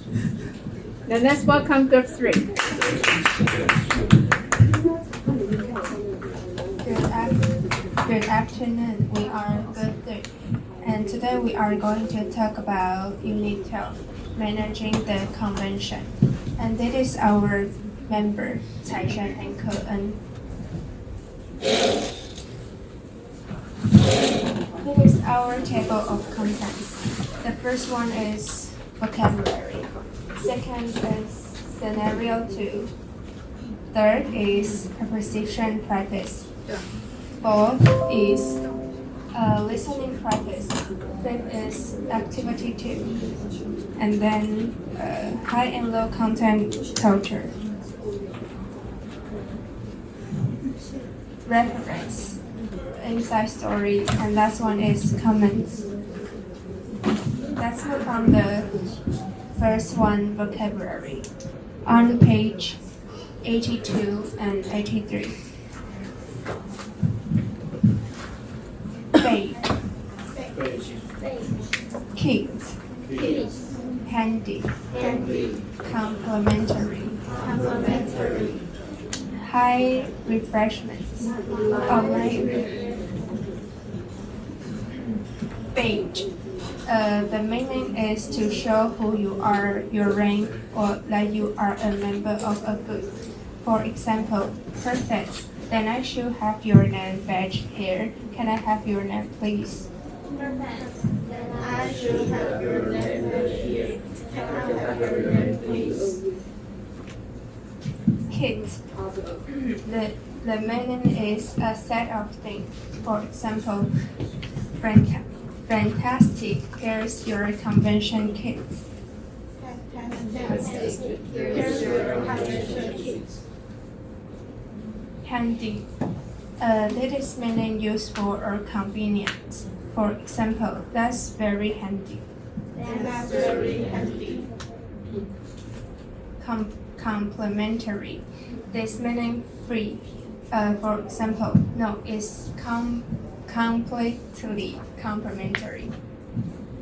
The next welcome group 3. Good afternoon. We are group 3. And today we are going to talk about Unit 12, Managing the Convention. And this is our member, Tsailing and Ke-en. Here is our table of contents. The first one is vocabulary. Second is scenario 2. Third is preposition practice. Fourth is listening practice. Fifth is activity 2. And then high and low content culture. Reference, inside story, and last one is comments. Let's move on the first one, vocabulary. On page 82 and 83. Bake. Kids. Handy. Complimentary. High refreshments. Beige. The meaning is to show who you are, your rank, or that you are a member of a group. For example, perfect. Then I should have your name badge here. Can I have your name, please? Perfect. Then I should have your name badge here. Can I have your name, please? Kit. The meaning is a set of things. For example, fantastic. Here's your convention kit. Fantastic. Here's your convention kit. Handy. That is meaning useful or convenient. For example, that's very handy. That's very handy. Complimentary. This meaning free. For example, no, it's completely complimentary.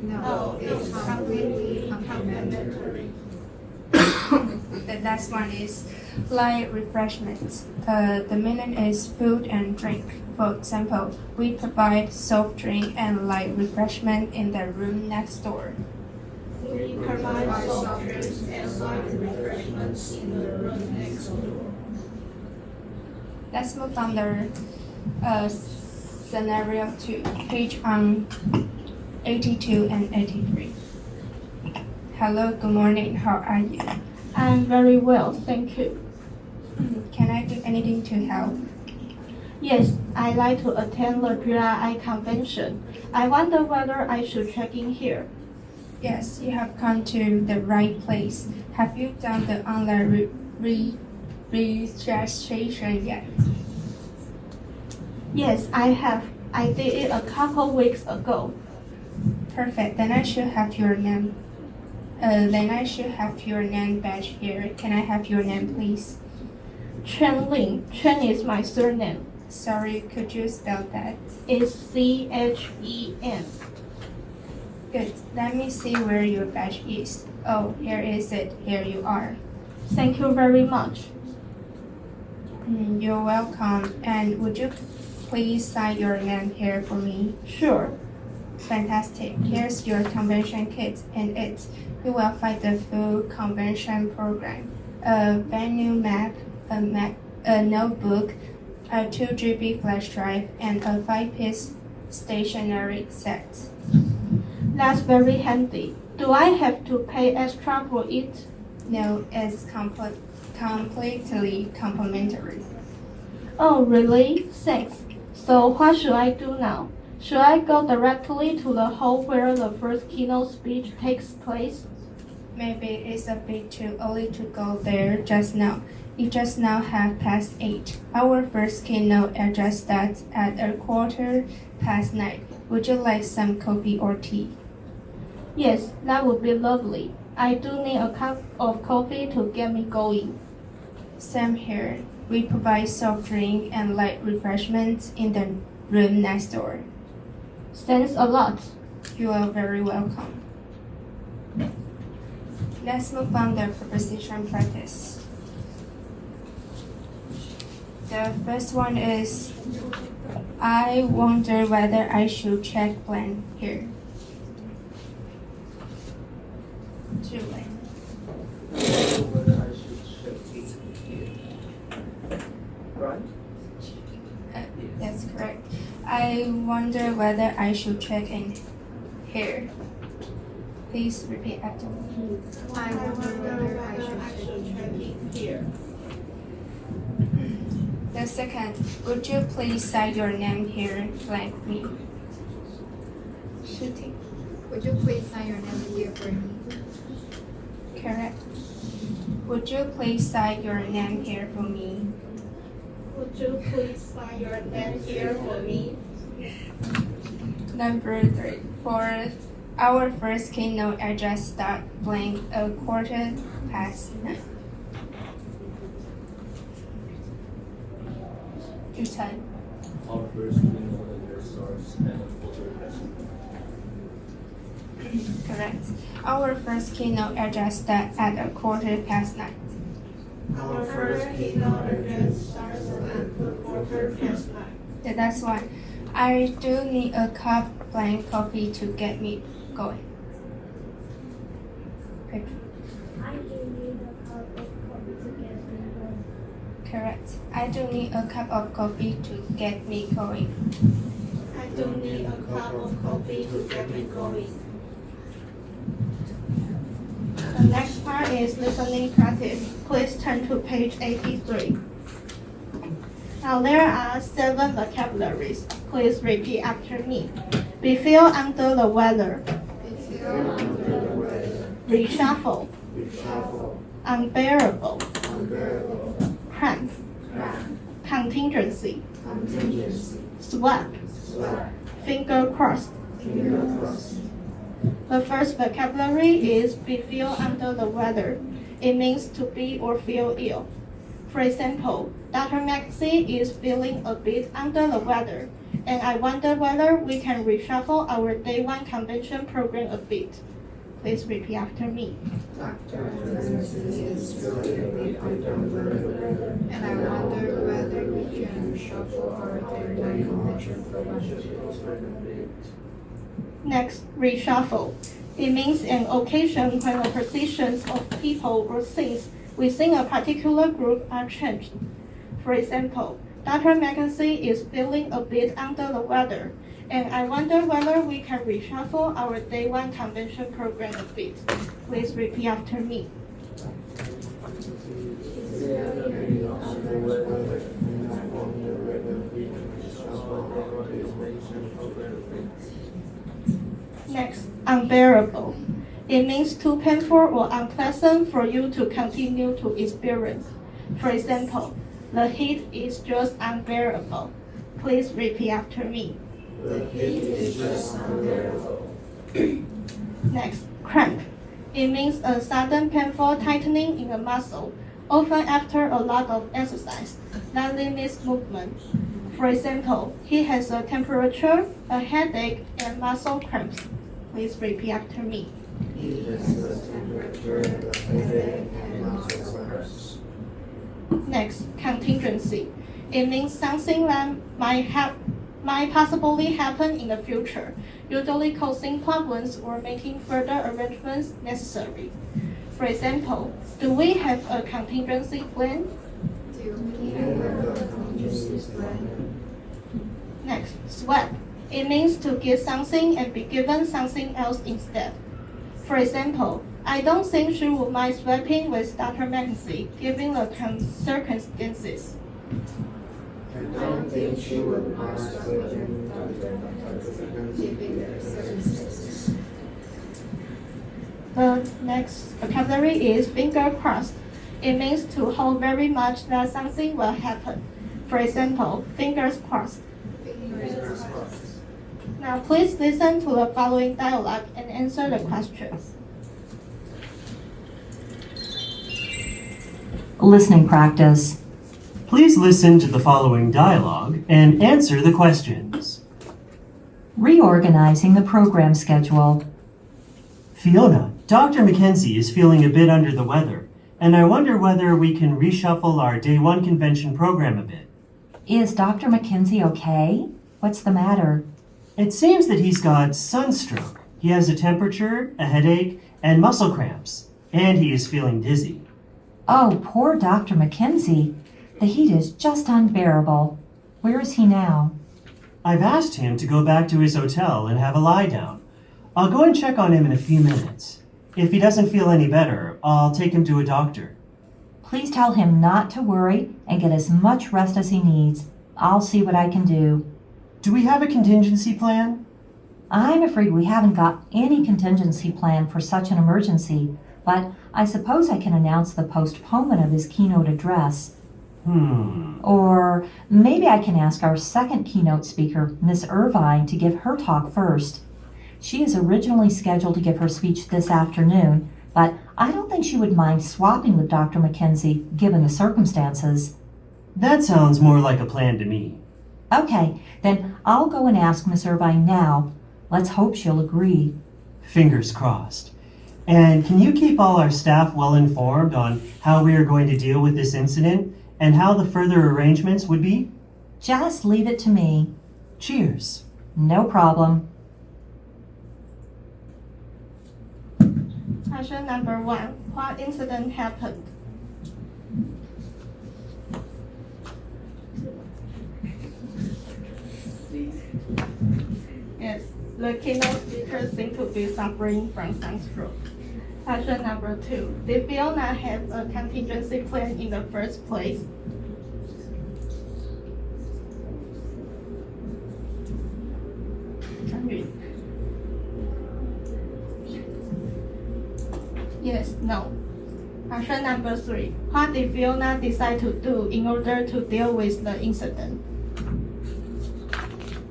No, it's completely complimentary. The last one is light refreshments. The meaning is food and drink. For example, we provide soft drink and light refreshment in the room next door. We provide soft drinks and light refreshments in the room next door. Let's move on to scenario 2, page 82 and 83. Hello, good morning. How are you? I'm very well, thank you. Can I do anything to help? Yes, I'd like to attend the July convention. I wonder whether I should check in here. Yes, you have come to the right place. Have you done the online registration yet? Yes, I have. I did it a couple weeks ago. Perfect. Then I should have your name. Badge here. Can I have your name, please? Tsailing. Chen is my surname. Sorry, could you spell that? It's C-H-E-N. Good. Let me see where your badge is. Oh, here is it. Here you are. Thank you very much. You're welcome. And would you please sign your name here for me? Sure. Fantastic. Here's your convention kit. In it, you will find the full convention program, a venue map, a notebook, a 2 GB flash drive, and a 5-piece stationery set. That's very handy. Do I have to pay extra for it? No, it's completely complimentary. Oh, really? Thanks. So what should I do now? Should I go directly to the hall where the first keynote speech takes place? Maybe it's a bit too early to go there just now. It's just now 8:30. Our first keynote address starts at 9:15. Would you like some coffee or tea? Yes, that would be lovely. I do need a cup of coffee to get me going. Same here. We provide soft drink and light refreshments in the room next door. Thanks a lot. You are very welcome. Let's move on to preposition practice. The first one is I wonder whether I should check blank here. Tsailing. Whether I should check it here. Right? That's correct. I wonder whether I should check in here. Please repeat after me. I wonder whether I should check it here. The second, would you please cite your name here blank me? Shooting. Would you please sign your name here for me? Correct. Would you please cite your name here for me? Would you please sign your name here for me? Number 3. For our first keynote address start blank a 9:15. You said. Our first keynote address starts at 9:15. Correct. Our first keynote address starts at 9:15. Our first keynote address starts at 9:15. The next one. I do need a cup blank coffee to get me going. Okay. I do need a cup of coffee to get me going. Correct. I do need a cup of coffee to get me going. I do need a cup of coffee to get me going. The next part is listening practice. Please turn to page 83. Now there are 7 vocabularies. Please repeat after me. Be feel under the weather. Reshuffle. Unbearable. Cramp. Contingency. Swap. Finger crossed. The first vocabulary is be feel under the weather. It means to be or feel ill. For example, Dr. Maxie is feeling a bit under the weather, and I wonder whether we can reshuffle our day 1 convention program a bit. Please repeat after me. Dr. Maxie is feeling a bit under the weather, And I wonder whether we can shuffle our day convention program. Next, reshuffle. It means an occasion when the positions of people or things within a particular group are changed. For example, Dr. Mackenzie is feeling a bit under the weather, and I wonder whether we can reshuffle our day 1 convention program a bit. Please repeat after me. Next, unbearable. It means too painful or unpleasant for you to continue to experience. For example, the heat is just unbearable. Please repeat after me. The heat is just unbearable. Next, cramp. It means a sudden painful tightening in the muscle, often after a lot of exercise, that limits movement. For example, he has a temperature, a headache, and muscle cramps. Please repeat after me. He has a temperature, a headache, and muscle cramps. Next, contingency. It means something that might possibly happen in the future, usually causing problems or making further arrangements necessary. For example, do we have a contingency plan? Next, swap. It means to give something and be given something else instead. For example, I don't think she would mind swapping with Dr. Mackenzie, given the circumstances. I don't think she would mind swapping Dr. Mackenzie. The next vocabulary is finger crossed. It means to hope very much that something will happen. For example, fingers crossed. Now please listen to the following dialogue and answer the questions. Listening practice. Please listen to the following dialogue and answer the questions. Reorganizing the program schedule. Fiona, Dr. Mackenzie is feeling a bit under the weather, and I wonder whether we can reshuffle our Day 1 convention program a bit. Is Dr. Mackenzie okay? What's the matter? It seems that he's got sunstroke. He has a temperature, a headache, and muscle cramps, and he is feeling dizzy. Oh, poor Dr. Mackenzie. The heat is just unbearable. Where is he now? I've asked him to go back to his hotel and have a lie down. I'll go and check on him in a few minutes. If he doesn't feel any better, I'll take him to a doctor. Please tell him not to worry and get as much rest as he needs. I'll see what I can do. Do we have a contingency plan? I'm afraid we haven't got any contingency plan for such an emergency, but I suppose I can announce the postponement of his keynote address. Or maybe I can ask our second keynote speaker, Miss Irvine, to give her talk first. She is originally scheduled to give her speech this afternoon, but I don't think she would mind swapping with Dr. Mackenzie, given the circumstances. That sounds more like a plan to me. Okay, then I'll go and ask Miss Irvine now. Let's hope she'll agree. Fingers crossed. And can you keep all our staff well informed on how we are going to deal with this incident and how the further arrangements would be? Just leave it to me. Cheers. No problem. Question number 1. What incident happened? Yes, the keynote speaker seemed to be suffering from sunstroke. Question number 2. Did Fiona have a contingency plan in the first place? Yes, no. Question number 3. What did Fiona decide to do in order to deal with the incident?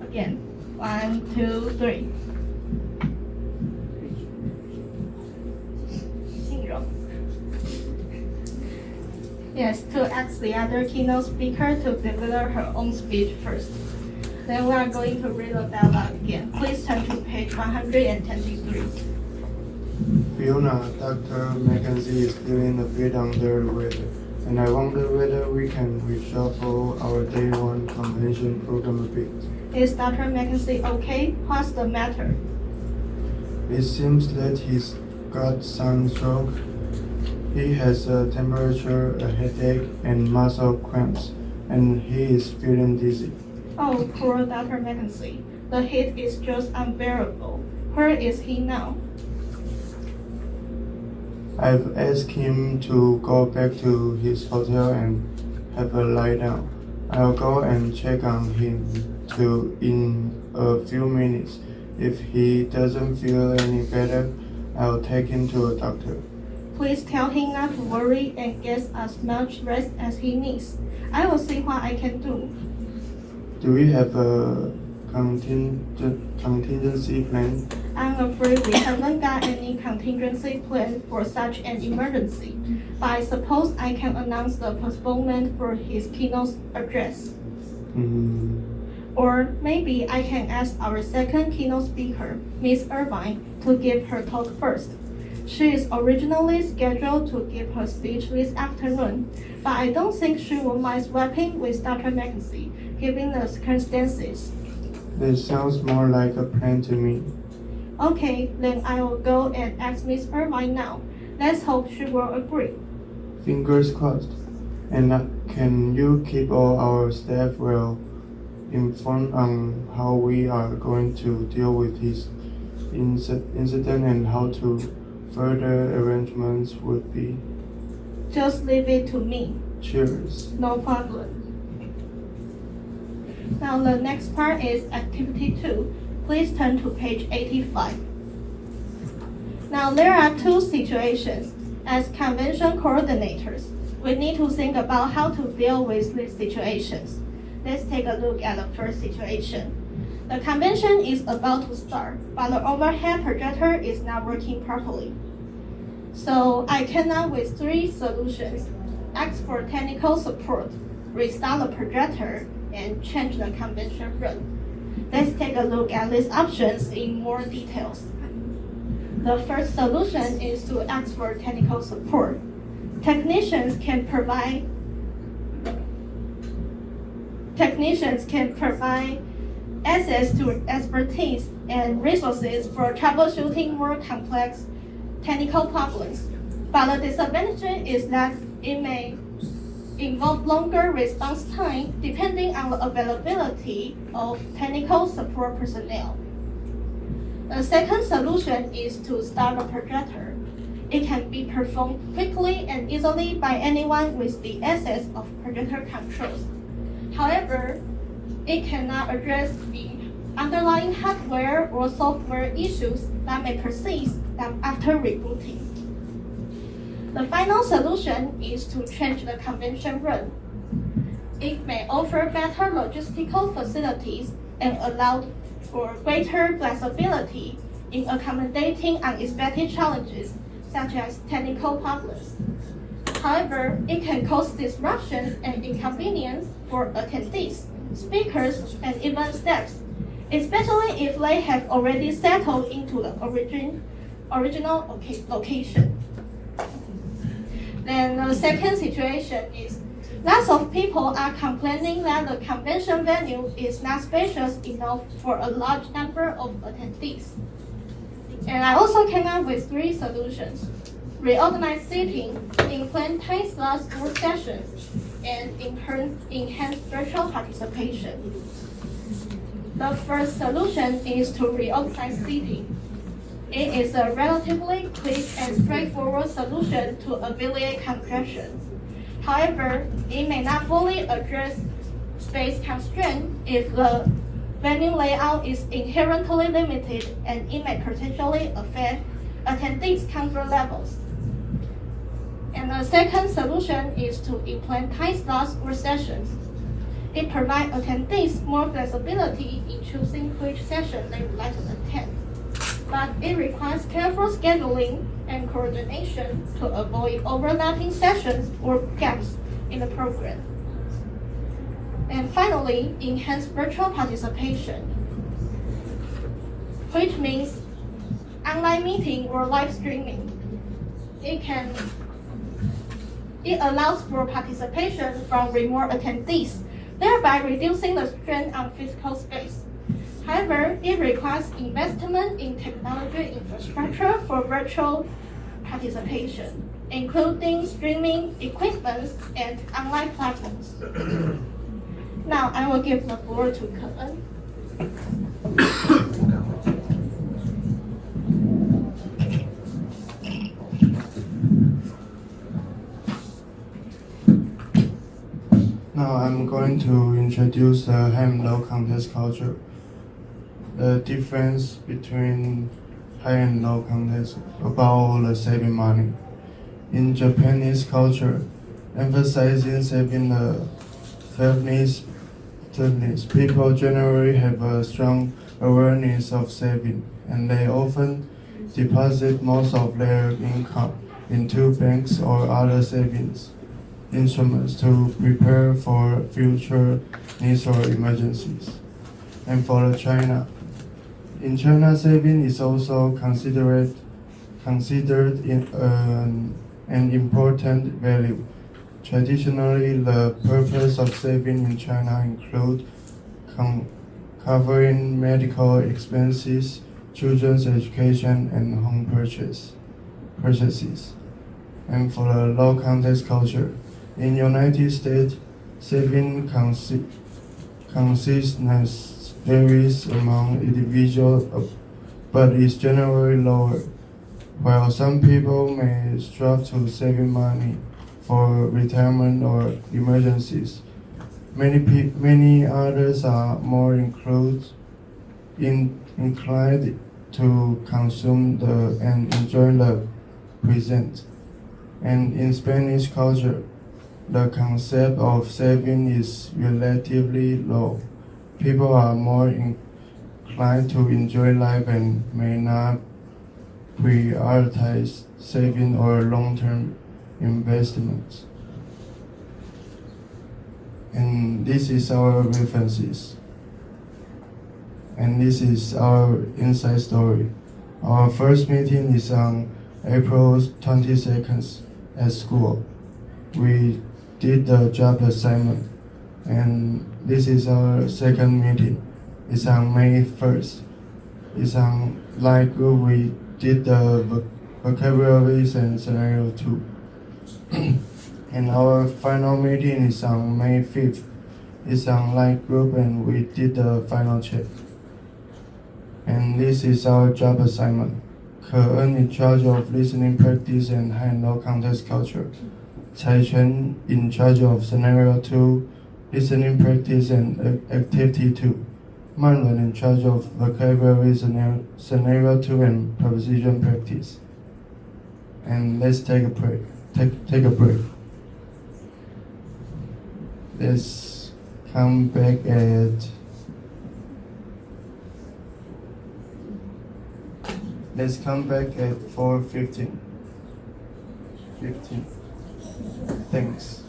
Again, 1, 2, 3. Yes, to ask the other keynote speaker to deliver her own speech first. Then we are going to read the dialogue again. Please turn to page 123. Fiona, Dr. Mackenzie is feeling a bit under the weather, and I wonder whether we can reshuffle our Day 1 convention program a bit. Is Dr. Mackenzie okay? What's the matter? It seems that he's got sunstroke. He has a temperature, a headache, and muscle cramps, and he is feeling dizzy. Oh, poor Dr. Mackenzie. The heat is just unbearable. Where is he now? I've asked him to go back to his hotel and have a lie down. I'll go and check on him in a few minutes. If he doesn't feel any better, I'll take him to a doctor. Please tell him not to worry and get as much rest as he needs. I will see what I can do. Do we have a contingency plan? I'm afraid we haven't got any contingency plan for such an emergency, but I suppose I can announce the postponement for his keynote address. Or maybe I can ask our second keynote speaker, Miss Irvine, to give her talk first. She is originally scheduled to give her speech this afternoon, but I don't think she will mind swapping with Dr. Mackenzie, given the circumstances. This sounds more like a plan to me. Okay, then I will go and ask Miss Irvine now. Let's hope she will agree. Fingers crossed. And can you keep all our staff well informed on how we are going to deal with this incident and how to further arrangements would be? Just leave it to me. Cheers. No problem. Now the next part is activity 2. Please turn to page 85. Now there are two situations. As convention coordinators, we need to think about how to deal with these situations. Let's take a look at the first situation. The convention is about to start, but the overhead projector is not working properly. So I came up with 3 solutions. Ask for technical support, restart the projector, and change the convention room. Let's take a look at these options in more details. The first solution is to ask for technical support. Technicians can provide access to expertise and resources for troubleshooting more complex technical problems. But the disadvantage is that it may involve longer response time depending on the availability of technical support personnel. The second solution is to start a projector. It can be performed quickly and easily by anyone with the access of projector controls. However, it cannot address the underlying hardware or software issues that may persist after rebooting. The final solution is to change the convention run. It may offer better logistical facilities and allow for greater flexibility in accommodating unexpected challenges, such as technical problems. However, it can cause disruptions and inconvenience for attendees, speakers, and even staff, especially if they have already settled into the original location. Then the second situation is lots of people are complaining that the convention venue is not spacious enough for a large number of attendees. And I also came up with 3 solutions: reorganize seating, implement time slots for sessions, and enhance virtual participation. The first solution is to reorganize seating. It is a relatively quick and straightforward solution to alleviate congestion. However, it may not fully address space constraints if the venue layout is inherently limited, and it may potentially affect attendees' comfort levels. And the second solution is to implement time slots or sessions. It provides attendees more flexibility in choosing which session they would like to attend, but it requires careful scheduling and coordination to avoid overlapping sessions or gaps in the program. And finally, enhance virtual participation, which means online meeting or live streaming. It allows for participation from remote attendees, thereby reducing the strain on physical space. However, it requires investment in technology infrastructure for virtual participation, including streaming equipment and online platforms. Now, I will give the floor to Ke-en. Now I'm going to introduce the high and low context culture. The difference between high and low context about the saving money. In Japanese culture, emphasizing saving the fairness, people generally have a strong awareness of saving, and they often deposit most of their income into banks or other savings instruments to prepare for future needs or emergencies. And for China, in China, saving is also considered in an important value. Traditionally, the purpose of saving in China include covering medical expenses, children's education, and home purchases. And for the low context culture, in United States, saving consciousness varies among individuals, but is generally lower. While some people may strive to saving money for retirement or emergencies, many others are more inclined to consume and enjoy the present. And in Spanish culture, the concept of saving is relatively low. People are more inclined to enjoy life and may not prioritize saving or long-term investments. And this is our references. And this is our inside story. Our first meeting is on April 22nd at school. We did the job assignment, and this is our second meeting. It's on May 1st. It's on Light group. We did the vocabularies and scenario 2. And our final meeting is on May 5th. It's on Light group, and we did the final check. And this is our job assignment. Ke-en in charge of listening practice and high and low context culture. Tsailing in charge of scenario 2, listening practice and activity 2. Man-Ren in charge of vocabulary scenario 2 and preposition practice. And let's take a break. Take a break. Let's come back at 4:15. Thanks.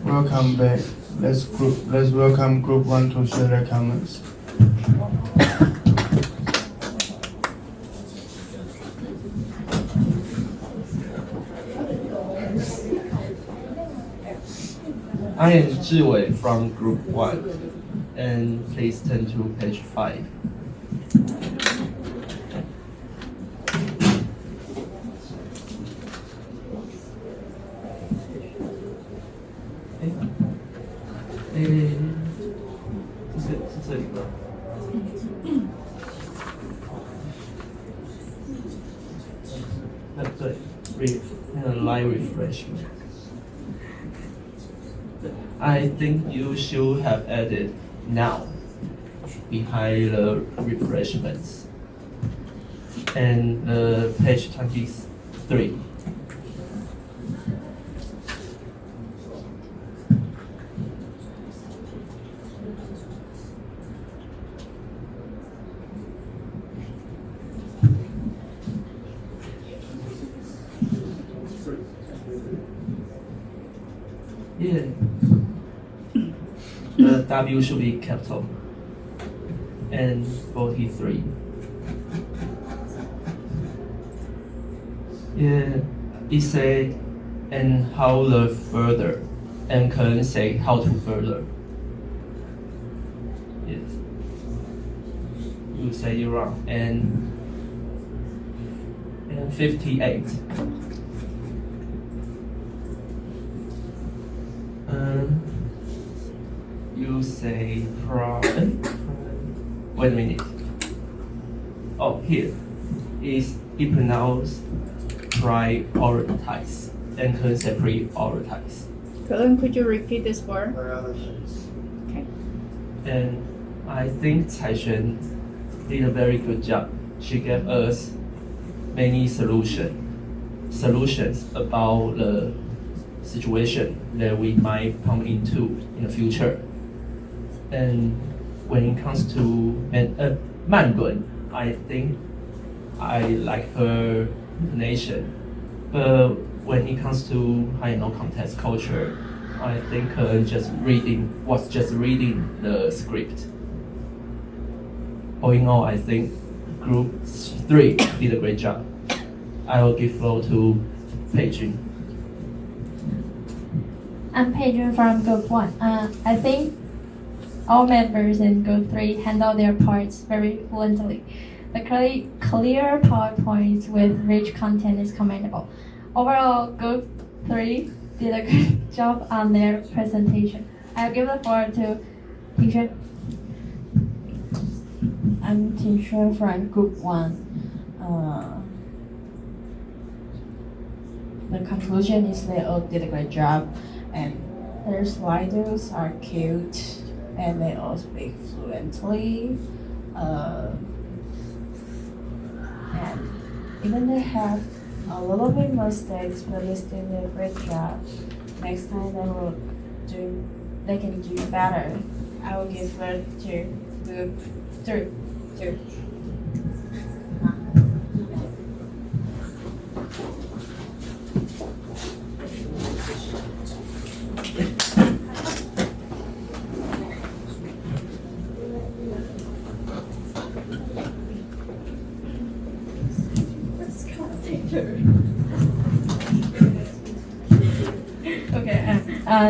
Welcome back. Let's welcome group 1 to share their comments. I am Zhiwei from Group 1, and please turn to page 5. Line refreshment. I think you should have added now behind the refreshments. And page 23. Yeah. The W should be capital. And 43. Yeah, it say and how the further, and can say how to further. Yes. You say you're wrong. And 58. You say wait a minute. Oh, here is it pronounced prioritize and can say prioritize. Colin, could you repeat this word? Okay. And I think Tsailing did a very good job. She gave us many solutions about the situation that we might come into in the future. And when it comes to Man-Ren, I think I like her intonation. But when it comes to high and low context culture, I think was just reading the script. All in all, I think Group 3 did a great job. I will give floor to Peijun. I'm Peijun from Group 1. I think all members in Group 3 handle their parts very fluently. The clear PowerPoints with rich content is commendable. Overall, Group 3 did a good job on their presentation. I'll give the floor to Ting-Xuan. I'm Ting-Xuan from Group 1. The conclusion is they all did a great job, and their sliders are cute, and they all speak fluently. And even they have a little bit mistakes, but they still did a great job. Next time they can do better. I will give it to Group 3.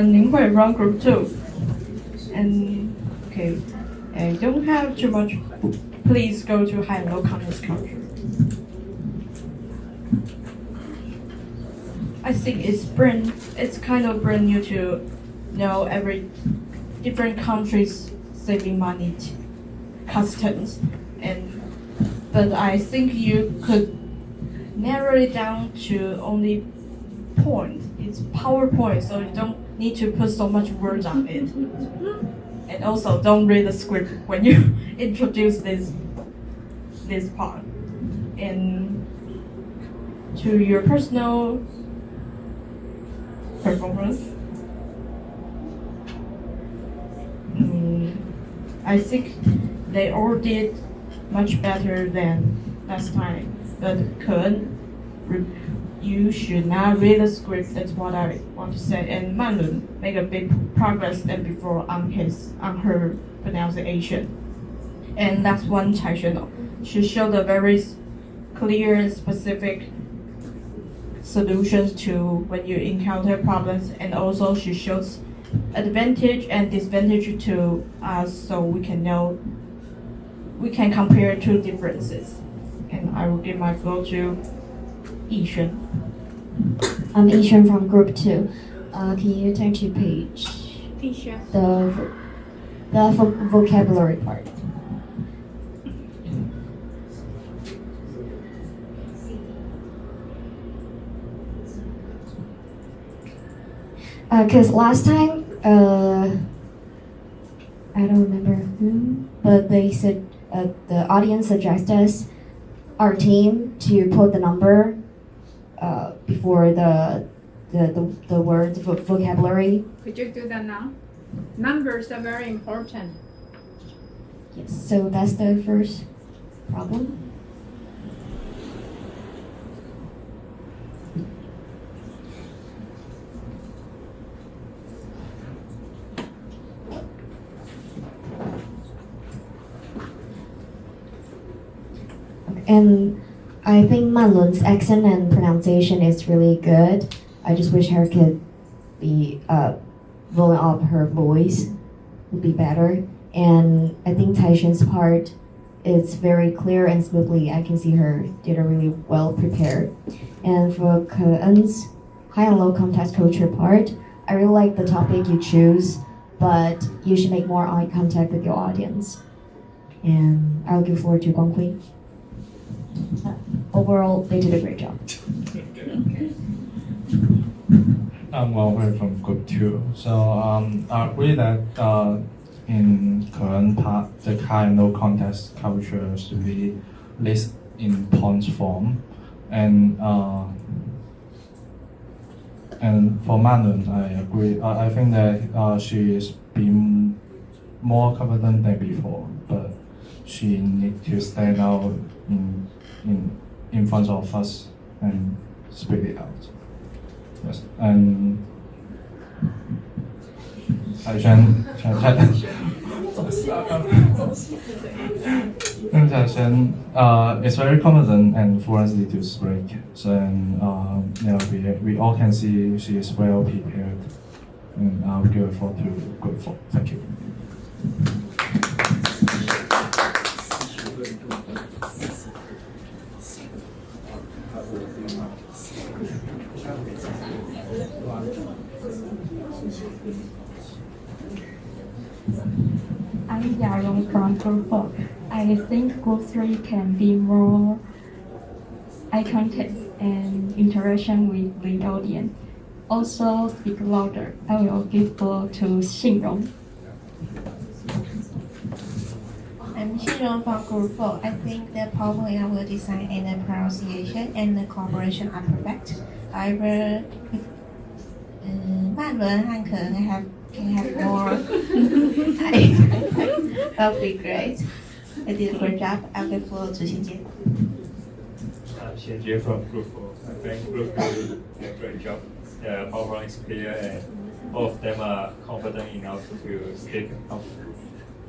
Ning Hui from Group 2. And okay, don't have too much. Please go to high and low context culture. I think it's kind of brand new to know every different countries saving money customs, but I think you could narrow it down to only point. It's PowerPoint, so you don't need to put so much words on it. And also, don't read the script when you introduce this part. And to your personal performance, I think they all did much better than last time. But you should not read the script. That's what I want to say. And Manlun made a big progress than before on her pronunciation. And that's one Tsailing. She showed a very clear and specific solutions to when you encounter problems, and also she shows advantage and disadvantage to us, so we can compare two differences. And I will give my floor to Yixuan. I'm Yixuan from Group 2. Can you turn to page? The vocabulary part. Because last time, I don't remember who, but they said the audience suggested our team to put the number before the word vocabulary. Could you do that now? Numbers are very important. Yes, so that's the first problem. And I think Manlun's accent and pronunciation is really good. I just wish her could be rolling up her voice would be better. And I think Taishan's part is very clear and smoothly. I can see her did a really well prepared. And for Ke'en's high and low context culture part, I really like the topic you choose, but you should make more eye contact with your audience. And I'll give floor to Guanghui. Overall, they did a great job. I'm Wang from Group 2. So I agree that in current part, the high and low context culture should be listed in points form. And for Manlun, I agree. I think that she is being more confident than before, but she needs to stand out in front of us and speak it out. Yes, and Tsailing is very confident and fluently to speak. So we all can see she is well prepared. And I'll give it for to Group 4. Thank you. I'm Yang from Group 4. I think Group 3 can be more eye contact and interaction with the audience. Also speak louder. I will give floor to Xinrong. I'm Xinrong from Group 4. I think the PowerPoint will design and the pronunciation and the collaboration are perfect. However, Manlun and Ke'en can have more. That'll be great. They did a great job. I'll give floor to Xianjie. Xianjie from Group 4. I think Group 3 did a great job. The PowerPoint is clear and all of them are confident enough to speak up.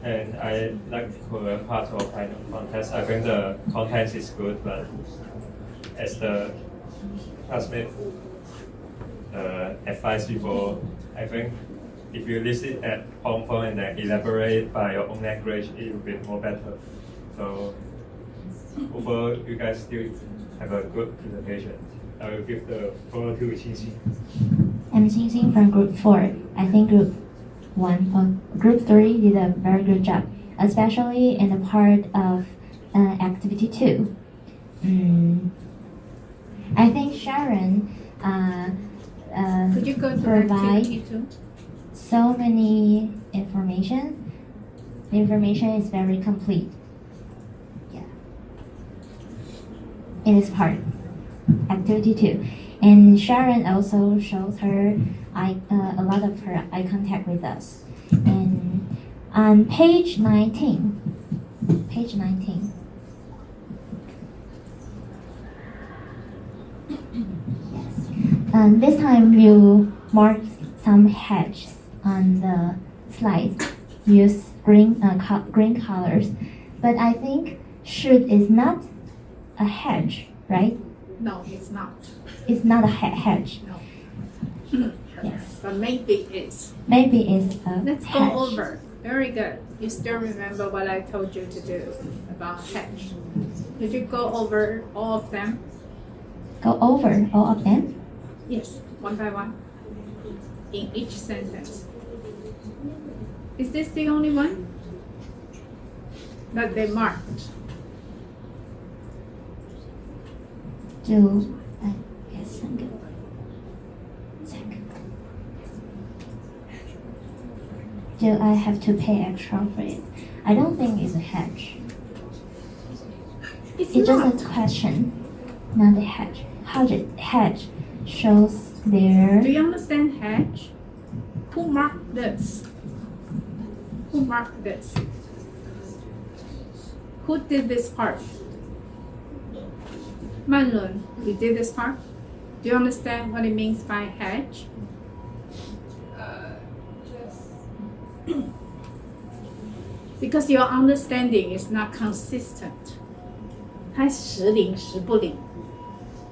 And I like for part of final contest. I think the content is good, but as the classmate advise people, I think if you listen at home phone and then elaborate by your own language, it will be more better. So overall, you guys still have a good presentation. I will give the floor to Qingxin. I'm Tsailing from Group 4. I think Group 3 did a very good job, especially in the part of Activity 2. I think Sharon Could you go to provide Activity 2? so many information. The information is very complete. Yeah. In this part, Activity 2. And Sharon also shows her a lot of her eye contact with us. And on page 19, yes. This time you mark some hedges on the slides. Use green colors, but I think should is not a hedge, right? No, it's not. It's not a hedge. No. Yes. But maybe it's. Maybe it's a Let's hedge. go over. Very good. You still remember what I told you to do about hedge. Did you go over all of them? Go over all of them? Yes, one by one. In each sentence. Is this the only one that they marked? Do I have to pay extra for it? I don't think it's a hedge. It's just not. a question, not a hedge. Hedge shows their. Do you understand hedge? Who marked this? Who marked this? Who did this part? Manlun, you did this part? Do you understand what it means by hedge? Because your understanding is not consistent. 它时灵时不灵。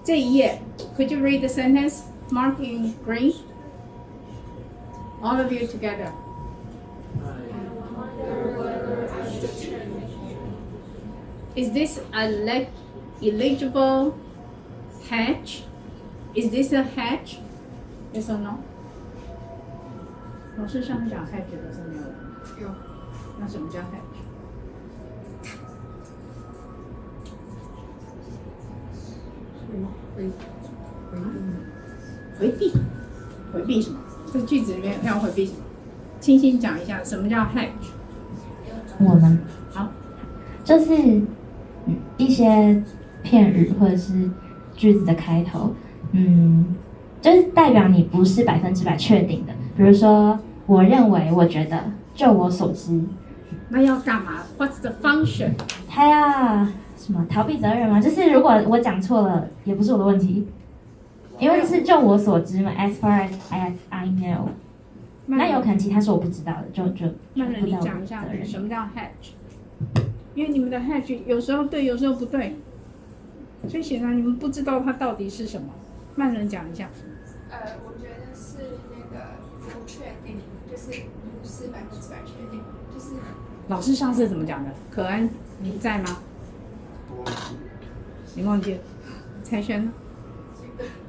这一页 could you read the sentence marked in green? All of you together. Is this a eligible hedge? Is this a hedge? Yes or no? 老师上次讲 hedge 的是没有的。有。那什么叫 hedge？ 回避。回避什么？这句子里面要回避什么？轻轻讲一下什么叫 hedge。我们好，就是一些片语或者是句子的开头，就是代表你不是100%确定的。比如说，我认为，我觉得，就我所知。那要干嘛 ？What's the function？ 他要什么逃避责任吗？就是如果我讲错了，也不是我的问题，因为是就我所知嘛。As far as I know， 那有可能其他是我不知道的，就那你讲一下什么叫 hedge？ 因为你们的 hedge 有时候对，有时候不对，所以显然你们不知道它到底是什么。慢人讲一下。我觉得是那个不确定，就是不是100%确定，就是。老师上次怎么讲的？可安，你在吗？你忘记了？彩璇呢？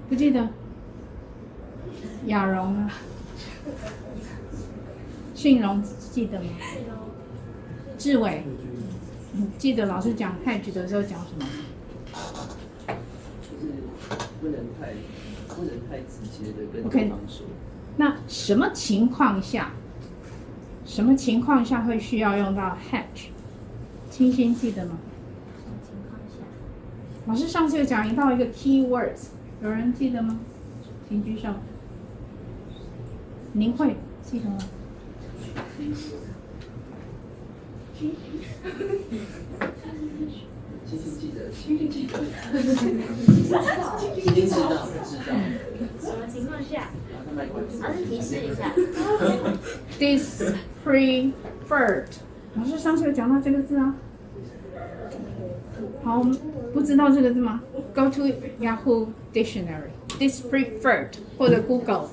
不记得。雅蓉呢？信荣记得吗？志伟，你记得老师讲 hedge 的时候讲什么？就是不能太直接的跟对方说。那什么情况下会需要用到 hedge？ 清新记得吗？老师上次有讲到一个 key words， 有人记得吗？请举手。您会记得吗？星星记得，星星记得，已经知道。什么情况下？老师提示一下。Dispreferred， 老师上次有讲到这个字啊。好，不知道这个字吗 ？Go to Yahoo Dictionary，dispreferred 或者 Google。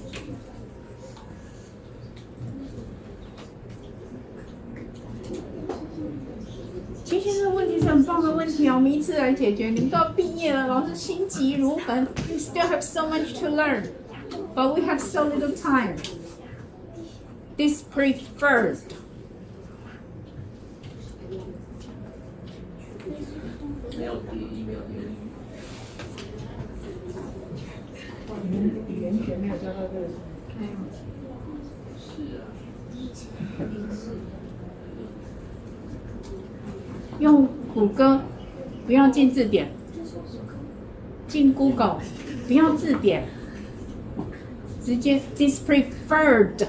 其实这个问题是很棒的问题啊，我们一次来解决。你们都要毕业了，老师心急如焚。You still have so much to learn, but we have so little time. Dispreferred. 没有第一，没有第二。语言学没有教到这个。是啊。用谷歌，不要进字典；进 Google， 不要字典，直接 dispreferred。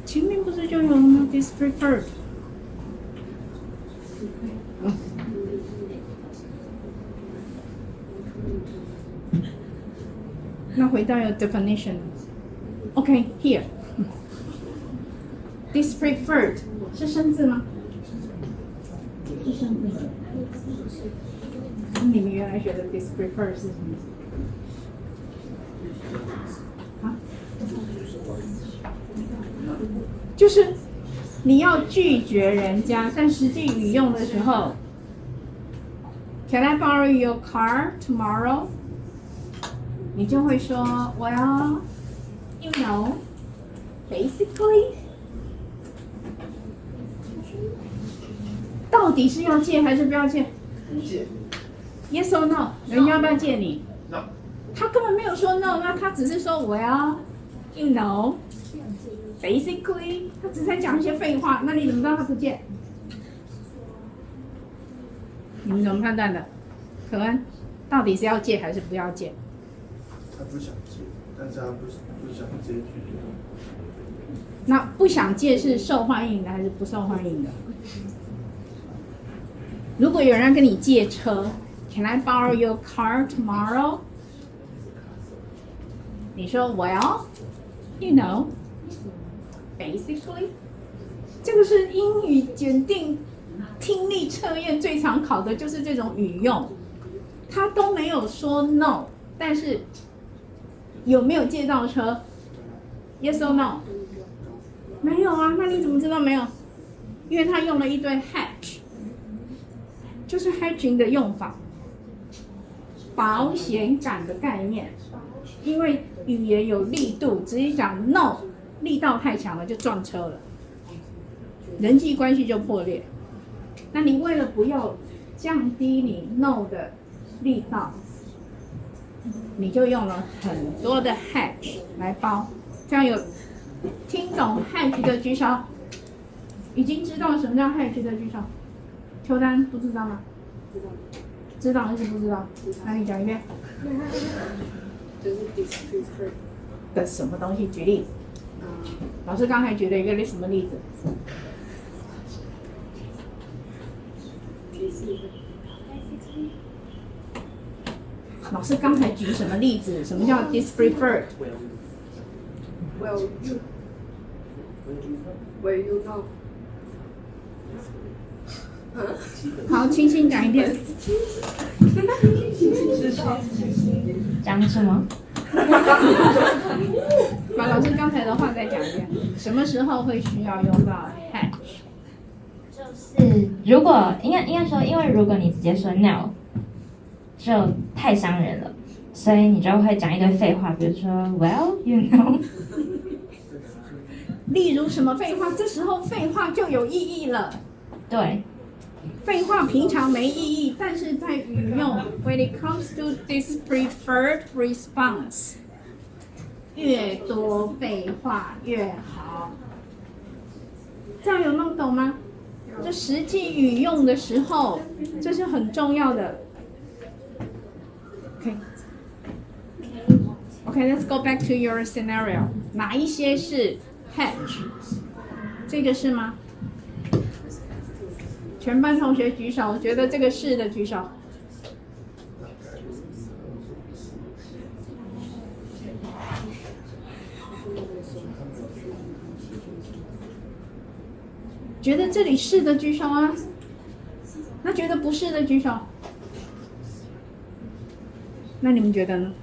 前面不是就有了吗 ？dispreferred。那回到有 definition。OK, here. Dispreferred 是生字吗？是生字。你们原来学的 dispreferred 是什么？啊？就是你要拒绝人家，但实际语用的时候 ，Can I borrow your car tomorrow？你就会说 ，Well, you know, basically， 到底是要借还是不要借？借。Yes or no？ 人家要不要借你 ？No。他根本没有说 no， 那他只是说 Well, you know, basically， 他只是在讲一些废话，那你怎么知道他不借？你们怎么判断的？可恩，到底是要借还是不要借？他不想借，但是他不想借拒绝。那不想借是受欢迎的还是不受欢迎的？如果有人跟你借车 ，Can I borrow your car tomorrow？ 你说 Well, you know, basically， 这个是英语检定听力测验最常考的就是这种语用，他都没有说 no， 但是有没有借到车 ？Yes or no？ 没有啊，那你怎么知道没有？因为他用了一堆 hedge， 就是 hedging 的用法，保险感的概念。因为语言有力度，直接讲 no， 力道太强了就撞车了，人际关系就破裂。那你为了不要降低你 no 的力道，你就用了很多的 hedge 来包。这样有听懂 hedge 的举手，已经知道什么叫 hedge 的举手。邱丹不知道吗？知道还是不知道？那你讲一遍。就是 dispreferred 的什么东西？举例。老师刚才举了一个什么例子？老师刚才举什么例子？什么叫 dispreferred？ Well, you know. 好，轻轻讲一遍。讲什么？把老师刚才的话再讲一遍。什么时候会需要用到 hedge？ 就是如果应该说，因为如果你直接说 no， 就太伤人了，所以你就会讲一堆废话，比如说 Well, you know。例如什么废话？这时候废话就有意义了。对。废话平常没意义，但是在语用 when it comes to this preferred response， 越多废话越好。这样有弄懂吗？这实际语用的时候，这是很重要的。OK， Okay, let's go back to your scenario. 哪一些是 hedge？ 这个是吗？全班同学举手，觉得这个是的举手。觉得这里是的举手啊，那觉得不是的举手。那你们觉得呢？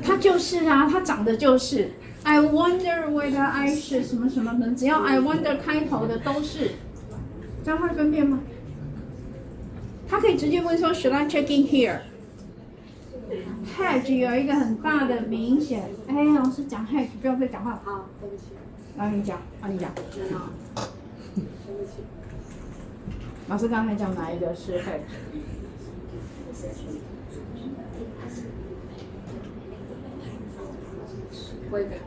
它就是啊，它长得就是。I wonder whether I 是什么什么的，只要 I wonder 开头的都是，这样会分辨吗？他可以直接问说 Should I check in here？Hedge 有一个很大的明显，哎，老师讲 hedge， 不要再讲话了。好，对不起。然后你讲，你讲。对不起。老师刚才讲哪一个是 hedge？ Weather。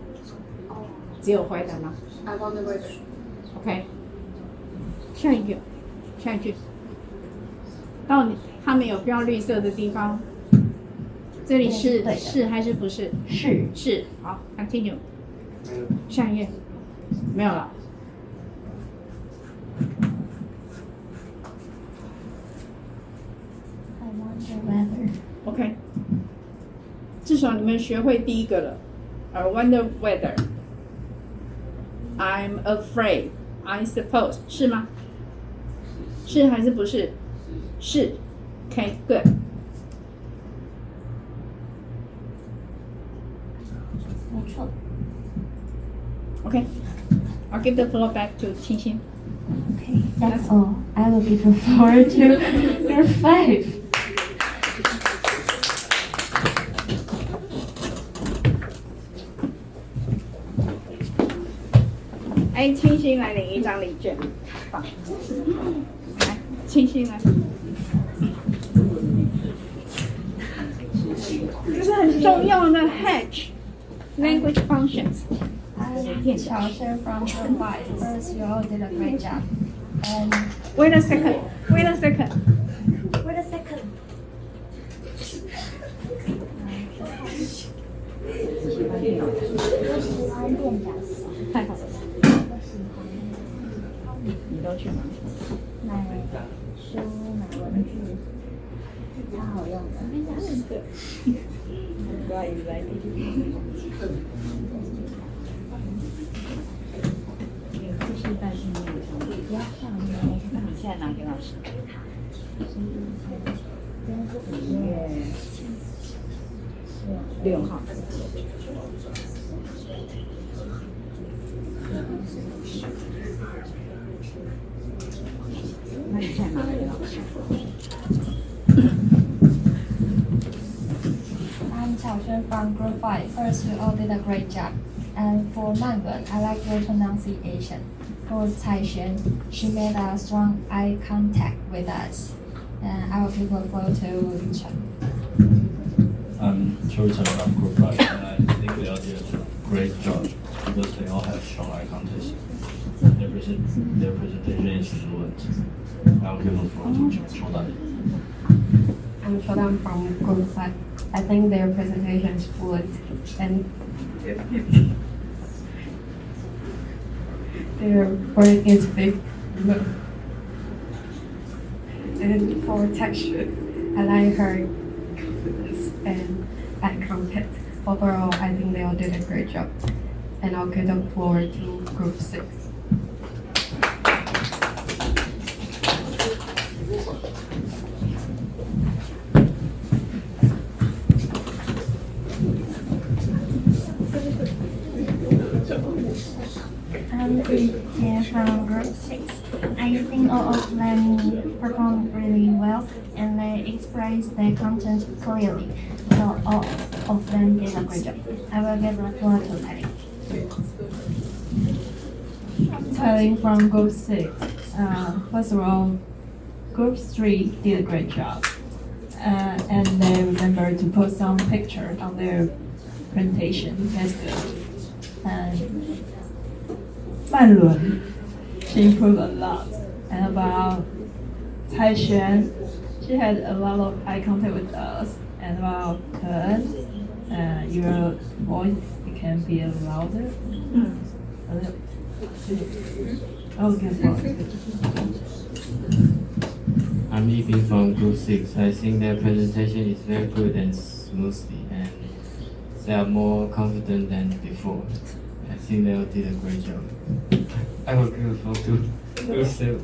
只有 weather 吗 I want the weather。OK。下一句。到你他们有标绿色的地方，这里是还是不是？是。好 ，continue。下一页。没有了。I wonder whether. OK。至少你们学会第一个了。I wonder whether. I'm afraid. I suppose. 是吗？是还是不是？是。OK, good. Okay, I'll give the floor back to Qingxin. Okay, that's all. I will give the floor to your 5. Hey, 清新来领一张礼券，放。来，清新来。这是很重要的 hedge language functions. Xiaosheng from Group 5. First, you all did a great job. And wait a second. 太好了。你都去吗？买书、买文具，超好用的。不要一直在就是带进那个上面，不要上面。那你现在拿给老师。6号。那你现在拿给老师。I'm Xiaosheng from Group 5. First, you all did a great job. And for Manwen, I like your pronunciation. For Tsailing, she made a strong eye contact with us. And I will give the floor to Chen. I'm Chen from Group 5, and I think they all did a great job because they all have strong eye contact. Their presentation is fluent. I will give the floor to Chodan. I'm Chodan from Group 5. I think their presentation is fluent and their brain is big. And for texture, I like her confidence and eye contact. Overall, I think they all did a great job. And I'll give the floor to Group 6. I'm Liang from Group 6. I think all of them performed really well and they expressed their content clearly. So all of them did a great job. I will give the floor to Tsailing. Tsailing from Group 6. First of all, Group 3 did a great job. And they remembered to post some pictures on their presentation. That's good. And Manwen, she improved a lot. And about Tsailing, She had a lot of eye contact with us, and about Ken, your voice can be louder. A little. Okay, I'm Yiping from Group 6. I think their presentation is very good and smoothly, and they are more confident than before. I think they all did a great job. I will give a vote to Group 7.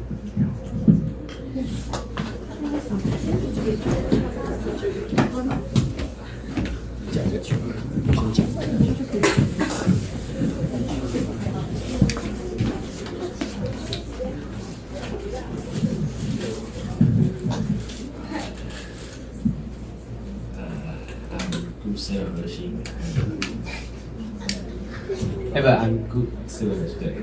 Group 7核心。I'm Group 7 today.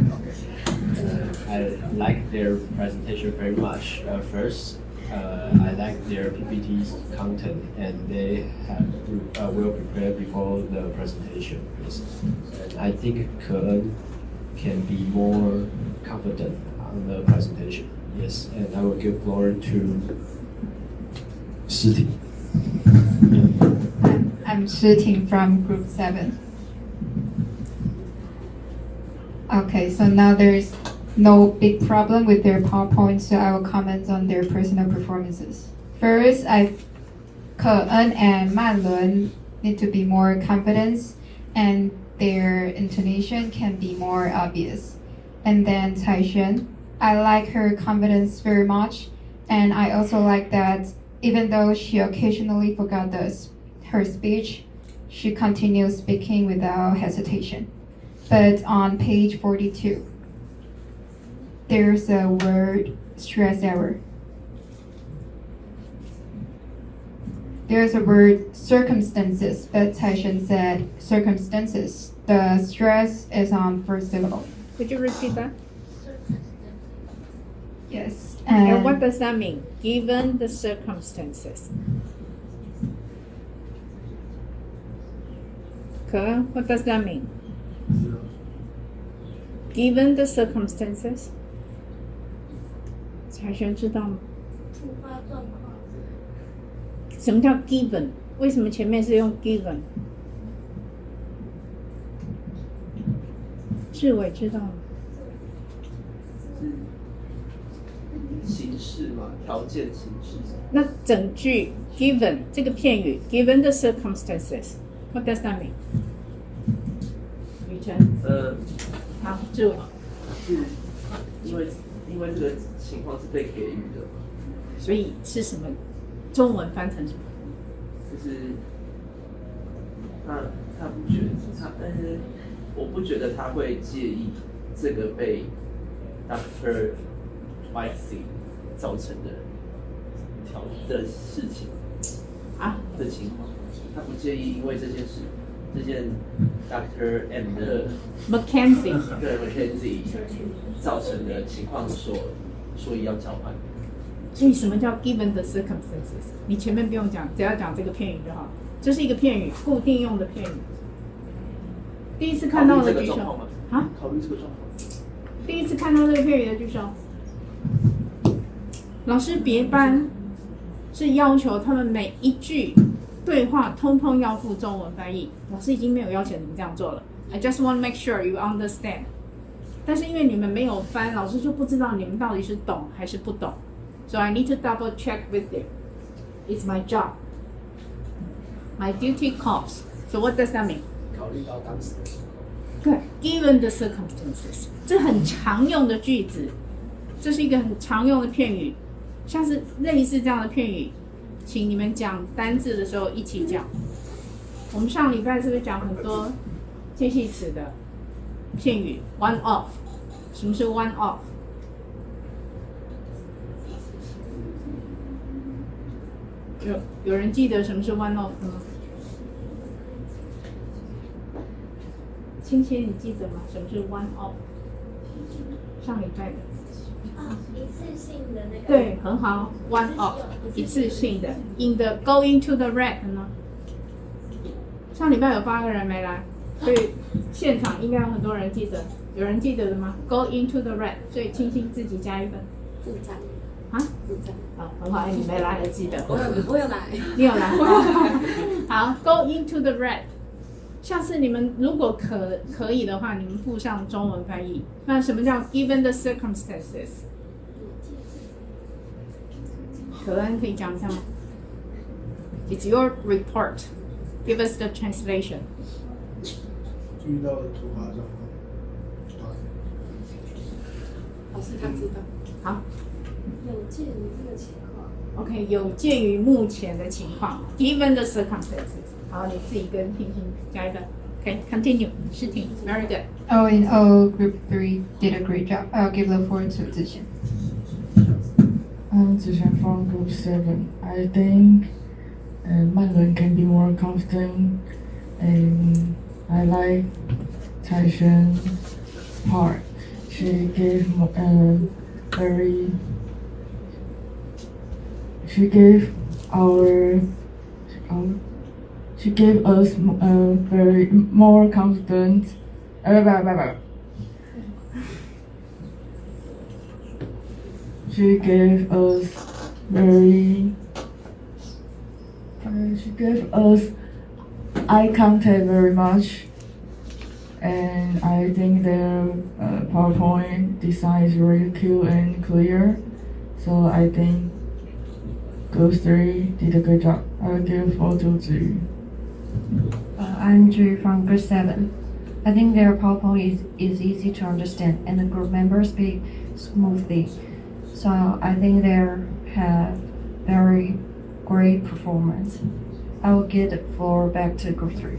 I like their presentation very much. First, I like their PPT's content, and they have well prepared before the presentation. Yes. And I think Ke can be more confident on the presentation. Yes, and I will give floor to Shi. I'm Shi from Group 7. Okay, so now there's no big problem with their PowerPoint, so I will comment on their personal performances. First, Ke and Manlun need to be more confident, and their intonation can be more obvious. And then Tsailing, I like her confidence very much, and I also like that even though she occasionally forgot her speech, she continues speaking without hesitation. But on page 42, there's a word stress error. There's a word circumstances, but Tsailing said circumstances. The stress is on first syllable. Could you repeat that? Yes. And what does that mean? Given the circumstances. Ke, what does that mean? Given the circumstances. 财璇知道吗？触发状况。什么叫 given？ 为什么前面是用 given？ 志伟知道吗？形式嘛，条件形式。那整句 given 这个片语 given the circumstances，what does that mean？ 雨辰。好，志伟。是因为这个情况是被给予的嘛，所以是什么？中文翻成什么？就是他不觉得我不觉得他会介意这个被 Dr. Whitesy 造成的事情的情况，他不介意因为这件 Dr. M 的 Mackenzie 对 Mackenzie 造成的情况所以要交换。所以什么叫 given the circumstances？ 你前面不用讲，只要讲这个片语就好。这是一个片语，固定用的片语。第一次看到的举手。啊？考虑这个状况。第一次看到这个片语的举手。老师别班是要求他们每一句对话通通要附中文翻译。老师已经没有要求你们这样做了。I just want to make sure you understand。但是因为你们没有翻，老师就不知道你们到底是懂还是不懂。So I need to double check with you. It's my job. My duty calls. So what does that mean? 考虑到当时的情况。对 ，given the circumstances， 这很常用的句子，这是一个很常用的片语，像是类似这样的片语，请你们讲单字的时候一起讲。我们上礼拜是不是讲很多介系词的片语 ？one off， 什么是 one off？ 有人记得什么是 one off 吗？青青，你记得吗？什么是 one off？ 上礼拜的。一次性的那个。对，很好 ，one off， 一次性的。In the going to the red 呢？上礼拜有8个人没来，所以现场应该有很多人记得。有人记得的吗 ？Go into the red， 所以青青自己加一分。啊？好，很好，你没来还记得。我有来，你有来。好 ，Go into the red。下次你们如果可以的话，你们附上中文翻译。那什么叫 given the circumstances？ 可恩可以讲一下吗 ？It's your report. Give us the translation. 遇到的突发状况。老师他知道。好。有鉴于这个情况。OK， 有鉴于目前的情况 ，given the circumstances。好，你自己跟婷婷加一个。Okay, continue. 诗婷 very good. All in all, Group 3 did a great job. I'll give the floor to Zixian. I'm Zixian from Group 7. I think Manlun can be more confident, and I like Taishan's part. She gave She gave us very more confident. She gave us eye contact very much, and I think their PowerPoint design is really cute and clear. So I think Group 3 did a good job. I will give 4 to 3. I'm Ju from Group 7. I think their PowerPoint is easy to understand and the group members speak smoothly. So I think they have very great performance. I will give the floor back to Group 3.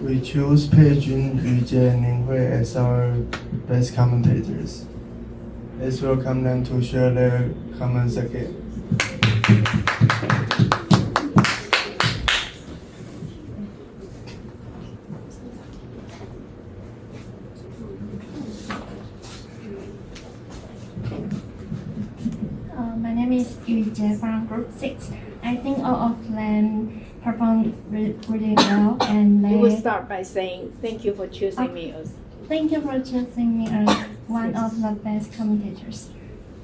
We choose Pei Jun, Yu Jie, and Ning Hui as our best commentators. Let's welcome them to share their comments again. My name is Yu Jie from Group 6. I think all of them performed really well, and You will they start by saying thank you for choosing me as. thank you for choosing me as one of the best commentators.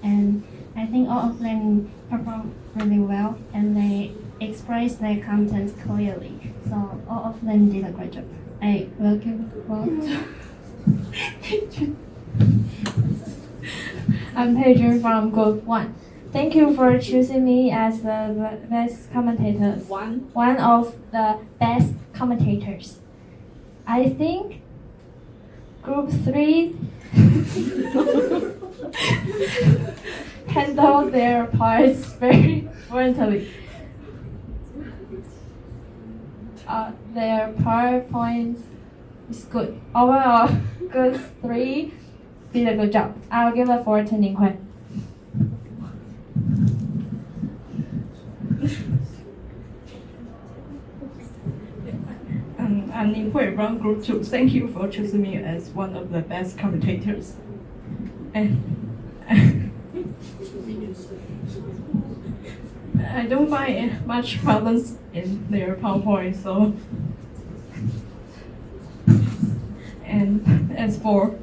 And I think all of them performed really well, and they expressed their contents clearly. So all of them did a great job. I will give a vote. I'm Paige from Group 1. Thank you for choosing me as the best commentators. One of the best commentators. I think Group 3 handled their parts very fluently. Their PowerPoint is good. Overall, Group 3 did a good job. I'll give a 4 to Ning Hui. I'm Ning Hui from Group 2. Thank you for choosing me as one of the best commentators. And I don't find much problems in their PowerPoint, so. And as for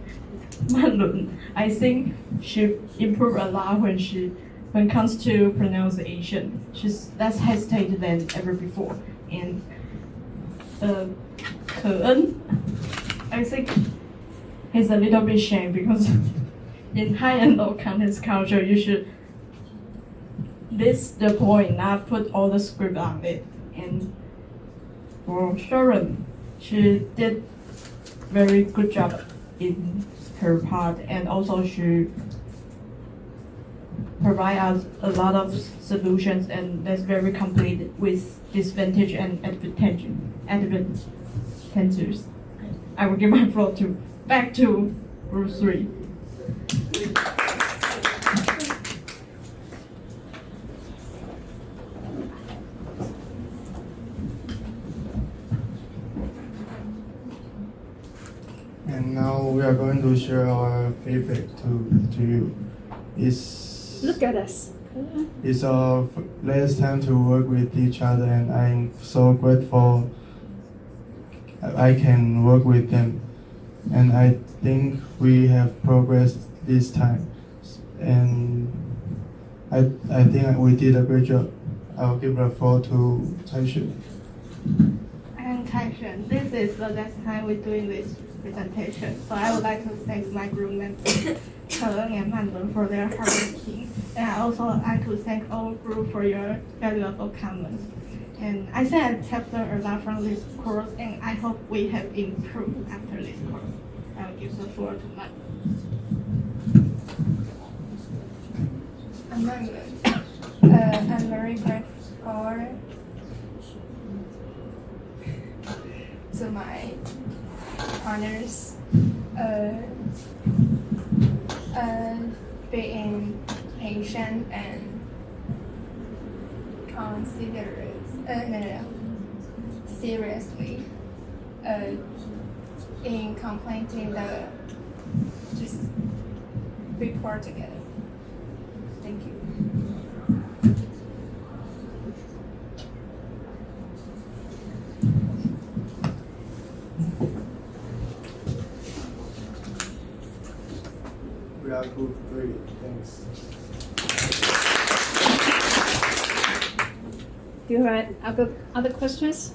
Manlun, I think she improved a lot when it comes to pronunciation. She's less hesitant than ever before. And Ke-en, I think he's a little bit ashamed because in high and low context culture, you should list the point, not put all the script on it. And for Sharon, she did very good job in her part, and also she provide us a lot of solutions, and that's very complete with disadvantage and advantages. I will give my floor back to Group 3. And now we are going to share our feedback to you. Look at us. It's our last time to work with each other, and I'm so grateful I can work with them. And I think we have progressed this time. And I think we did a great job. I'll give the floor to Taishu. And Taishan, this is the last time we're doing this presentation. So I would like to thank my group members, Tsailing and Manlun, for their hard working. And I also like to thank all group for your valuable comments. And I think I have learned a lot from this course, and I hope we have improved after this course. I will give the floor to Matt. I'm very good. I'm very grateful to my partners, being patient and considerate, seriously, in completing the just report together. Thank you. We are Group 3. Thanks. Do you have other questions?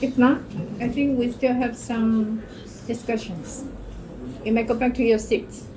If not, I think we still have some discussions. You may go back to your seats.